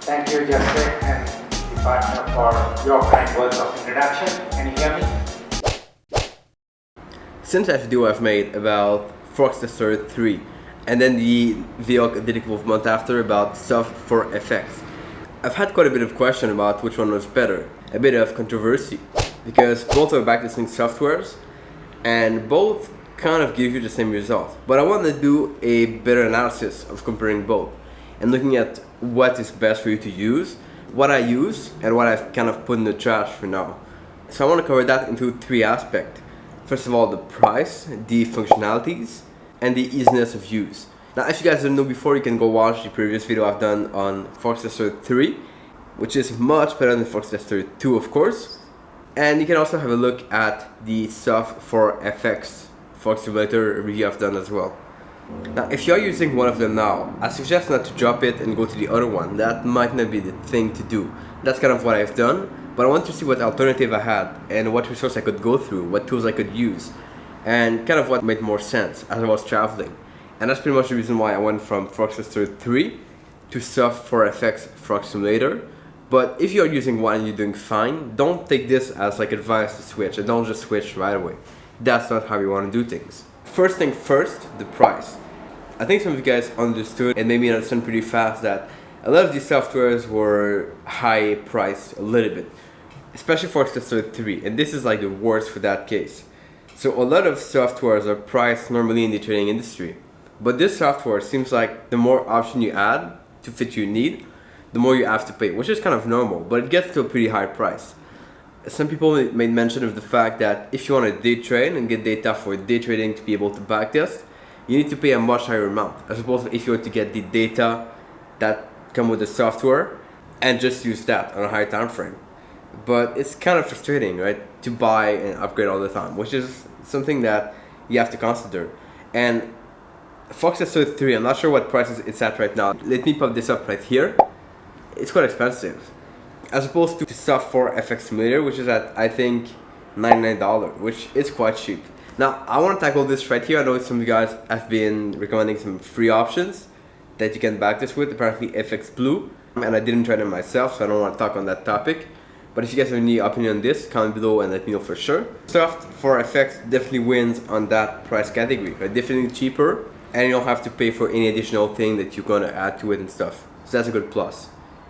Thank you, Justin, and the partner for your kind words of introduction. Can you hear me? Since that video I've made about Forex Tester 3 and then the video dedicable month after about Soft4Fx, I've had quite a bit of question about which one was better, a bit of controversy, because both are backtesting softwares and both kind of give you the same result. But I want to do a better analysis of comparing both and looking at what is best for you to use, what I use, and what I've kind of put in the trash for now. So I want to cover that into three aspects. First of all, the price, the functionalities, and the easiness of use. Now, if you guys didn't know before, you can go watch the previous video I've done on Forex Tester 3, which is much better than Forex Tester 2, of course. And you can also have a look at the Soft4Fx Forex Simulator review I've done as well. Now, if you're using one of them now, I suggest not to drop it and go to the other one. That might not be the thing to do. That's kind of what I've done, but I want to see what alternative I had and what resource I could go through, what tools I could use, and kind of what made more sense as I was traveling. And that's pretty much the reason why I went from Forex Tester 3 to Soft4Fx Forex Simulator. But if you're using one and you're doing fine, don't take this as like advice to switch, and don't just switch right away. That's not how you want to do things. First thing first, the price. I think some of you guys understood and made me understand pretty fast that a lot of these softwares were high priced a little bit, especially Forex Tester 3, and this is like the worst for that case. So a lot of softwares are priced normally in the trading industry, but this software seems like the more option you add to fit your need, the more you have to pay, which is kind of normal, but it gets to a pretty high price. Some people made mention of the fact that if you want to day trade and get data for day trading to be able to backtest, you need to pay a much higher amount, as opposed to if you were to get the data that come with the software and just use that on a higher time frame. But it's kind of frustrating, right, to buy and upgrade all the time, which is something that you have to consider. And Forex Tester 3, I'm not sure what prices it's at right now. Let me pop this up right here. It's quite expensive, as opposed to Soft4Fx Simulator, which is at, I think, $99, which is quite cheap. Now, I want to tackle this right here. I know some of you guys have been recommending some free options that you can backtest with, apparently FX Blue, and I didn't try them myself, so I don't want to talk on that topic. But if you guys have any opinion on this, comment below and let me know for sure. Soft4Fx definitely wins on that price category, right? Definitely cheaper, and you don't have to pay for any additional thing that you're going to add to it and stuff. So that's a good plus.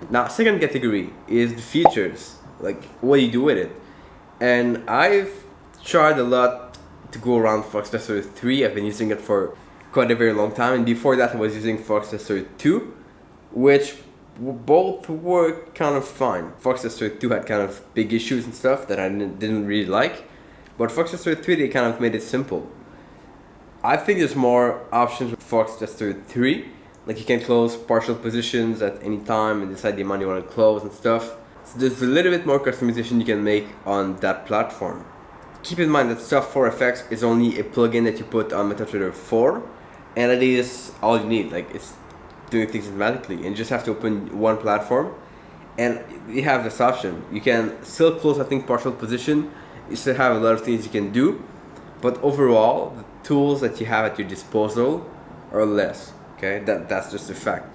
Now, second category is the features, like what do you do with it? And I've tried a lot to go around Forex Tester 3. I've been using it for quite a very long time, and before that I was using Forex Tester 2, which both were kind of fine. Forex Tester 2 had kind of big issues and stuff that I didn't really like, but Forex Tester 3, they kind of made it simple. I think there's more options with Forex Tester 3. Like you can close partial positions at any time and decide the amount you want to close and stuff. So there's a little bit more customization you can make on that platform. Keep in mind that Soft4Fx is only a plugin that you put on MetaTrader 4, and that is all you need. Like it's doing things automatically, and you just have to open one platform, and you have this option. You can still close, I think, partial position. You still have a lot of things you can do, but overall, the tools that you have at your disposal are less. Okay, that's just a fact.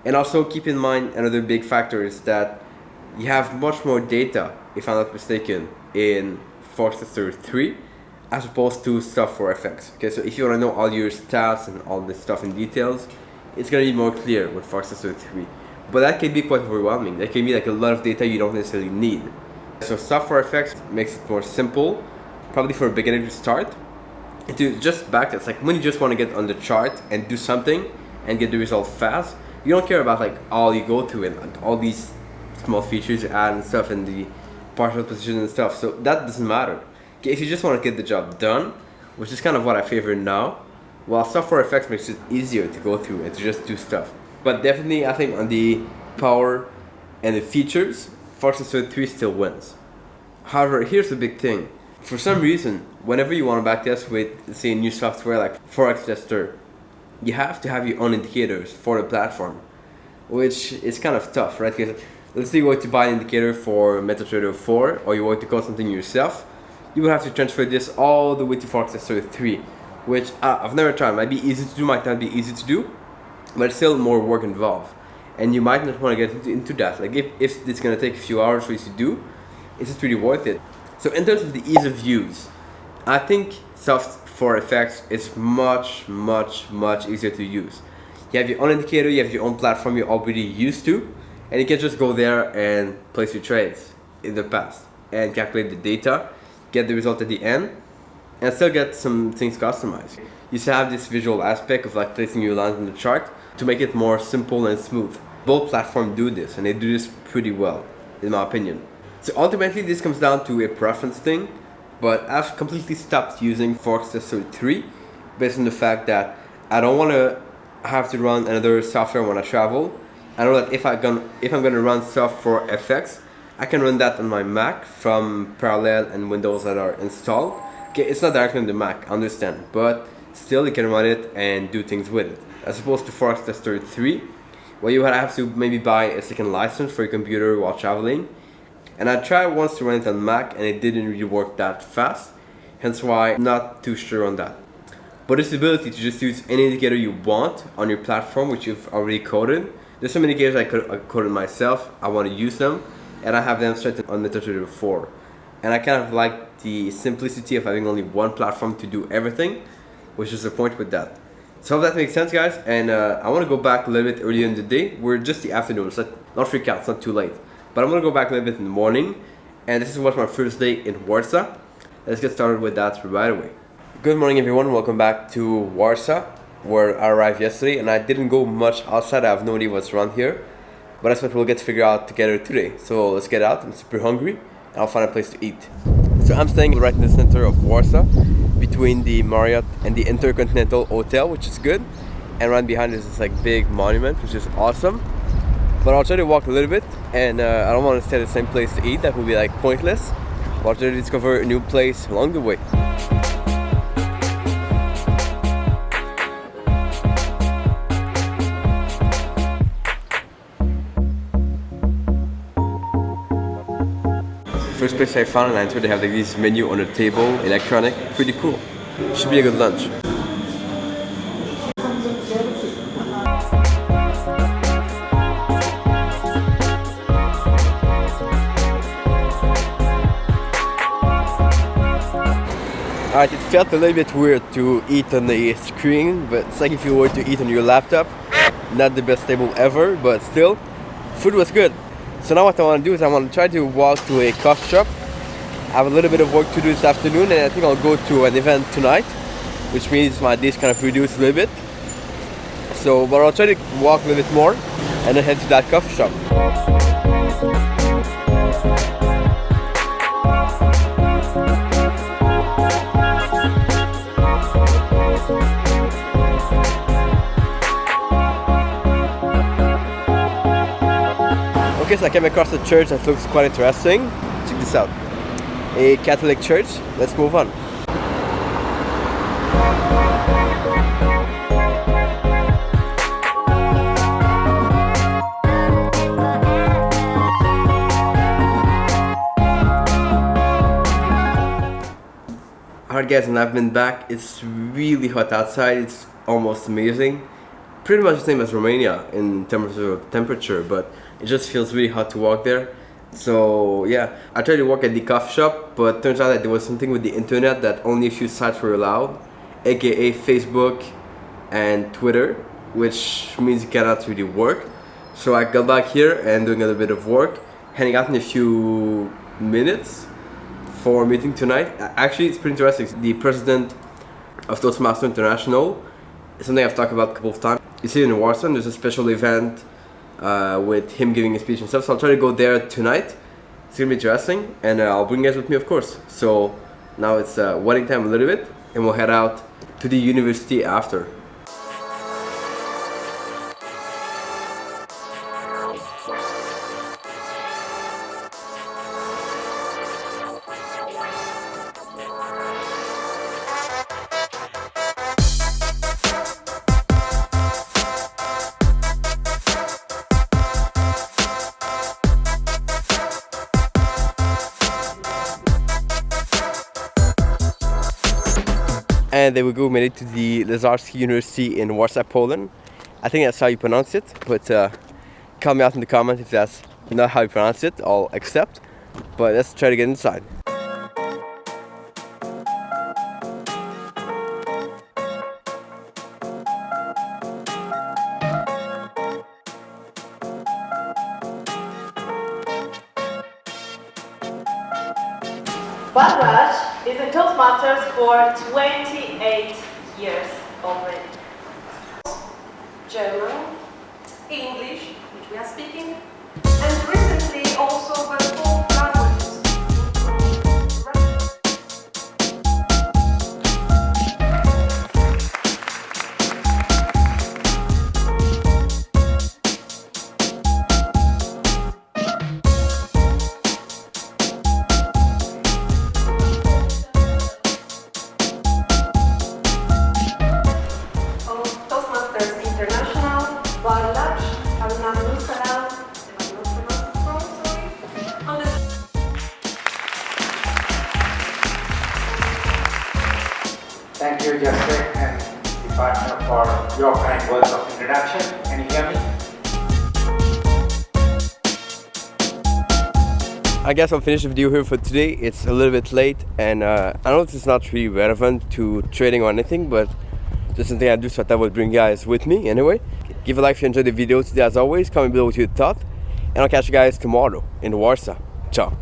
And also keep in mind another big factor is that you have much more data, if I'm not mistaken, in Forex Tester 3 as opposed to Soft4Fx. Okay, so if you want to know all your stats and all this stuff in details, it's going to be more clear with Forex Tester 3. But that can be quite overwhelming. That can be like a lot of data you don't necessarily need. So Soft4Fx makes it more simple, probably for a beginner to start, and to just backtest. Like when you just want to get on the chart and do something and get the result fast, you don't care about like all you go through and like, all these small features you add and stuff and the partial position and stuff. So that doesn't matter. Okay, if you just want to get the job done, which is kind of what I favor now, while Soft4Fx makes it easier to go through and to just do stuff. But definitely, I think on the power and the features, Forex Tester 3 still wins. However, here's the big thing. For some reason, whenever you want to backtest with, say, new software like Forex Tester, you have to have your own indicators for the platform, which is kind of tough, right? Because let's say you want to buy an indicator for MetaTrader 4, or you want to code something yourself, you will have to transfer this all the way to Forex Tester 3, which I've never tried. Might be easy to do, might not be easy to do, but it's still more work involved. and you might not want to get into that. Like if it's gonna take a few hours for you to do, is it really worth it? So in terms of the ease of use, I think Soft4Fx is much easier to use. You have your own indicator, you have your own platform you're already used to, and you can just go there and place your trades in the past and calculate the data, get the result at the end, and still get some things customized. You still have this visual aspect of like placing your lines in the chart to make it more simple and smooth. Both platforms do this, and they do this pretty well, in my opinion. So ultimately, this comes down to a preference thing, but I've completely stopped using Forex Tester 3 based on the fact that I don't want to have to run another software when I travel. I know that if I'm gonna run Soft4Fx, I can run that on my Mac from Parallel and Windows that are installed. Okay, it's not directly on the Mac, I understand, but still you can run it and do things with it. As opposed to Forex Tester 3, where you have to maybe buy a second license for your computer while traveling. And I tried once to run it on Mac and it didn't really work that fast, hence why I'm not too sure on that. But this ability to just use any indicator you want on your platform, which you've already coded. There's some indicators I coded myself, I want to use them, and I have them set on MetaTrader 4. And I kind of like the simplicity of having only one platform to do everything, which is the point with that. So hope that makes sense, guys, and I want to go back a little bit earlier in the day. We're just the afternoon, so not freak out, it's not too late. But I'm going to go back a little bit in the morning, and this was my first day in Warsaw. Let's get started with that right away. Good morning, everyone, welcome back to Warsaw, where I arrived yesterday, and I didn't go much outside. I have no idea what's around here, but that's what we'll get to figure out together today. So let's get out, I'm super hungry, and I'll find a place to eat. So I'm staying right in the center of Warsaw, between the Marriott and the Intercontinental Hotel, which is good, and right behind is this like big monument, which is awesome. But I'll try to walk a little bit, and I don't want to stay at the same place to eat, that would be like pointless. I'll try to discover a new place along the way. First place I found, and I entered, they have like this menu on the table, electronic, pretty cool. Should be a good lunch. Alright, it felt a little bit weird to eat on the screen, but it's like if you were to eat on your laptop. Not the best table ever, but still, food was good. So now what I want to do is I want to try to walk to a coffee shop. I have a little bit of work to do this afternoon, and I think I'll go to an event tonight, which means my days kind of reduced a little bit. So, but I'll try to walk a little bit more and then head to that coffee shop. Okay, so I came across a church that looks quite interesting. Check this out. A Catholic church. Let's move on. Alright guys, and I've been back. It's really hot outside. It's almost amazing. Pretty much the same as Romania in terms of temperature, but it just feels really hot to walk there. So yeah, I tried to walk at the coffee shop, but turns out that there was something with the internet that only a few sites were allowed, aka Facebook and Twitter, which means it cannot really work. So I got back here and doing a little bit of work, heading out in a few minutes for a meeting tonight. Actually, it's pretty interesting. The president of Toastmaster International is something I've talked about a couple of times. It's here in Warsaw, and there's a special event with him giving a speech and stuff, so I'll try to go there tonight. It's gonna be interesting, and I'll bring you guys with me, of course. So now it's wedding time a little bit, and we'll head out to the university after. And there we go, made it to the Lazarski University in Warsaw, Poland. I think that's how you pronounce it, but Call me out in the comments if that's not how you pronounce it. I'll accept. But let's try to get inside. Backtest is in Toastmasters for 28 years already. German, English, which we are speaking, and recently also the 4 languages. Toastmasters International, Barlach, Alnamnusalam, Thank you, Justin and the partner, for your kind words of introduction. Can you hear me? I guess I'll finish the video here for today. It's a little bit late, and I know this is not really relevant to trading or anything, but just something I do, so I would bring you guys with me anyway. Give a like if you enjoyed the video today. As always, comment below what you thought, and I'll catch you guys tomorrow in Warsaw. Ciao.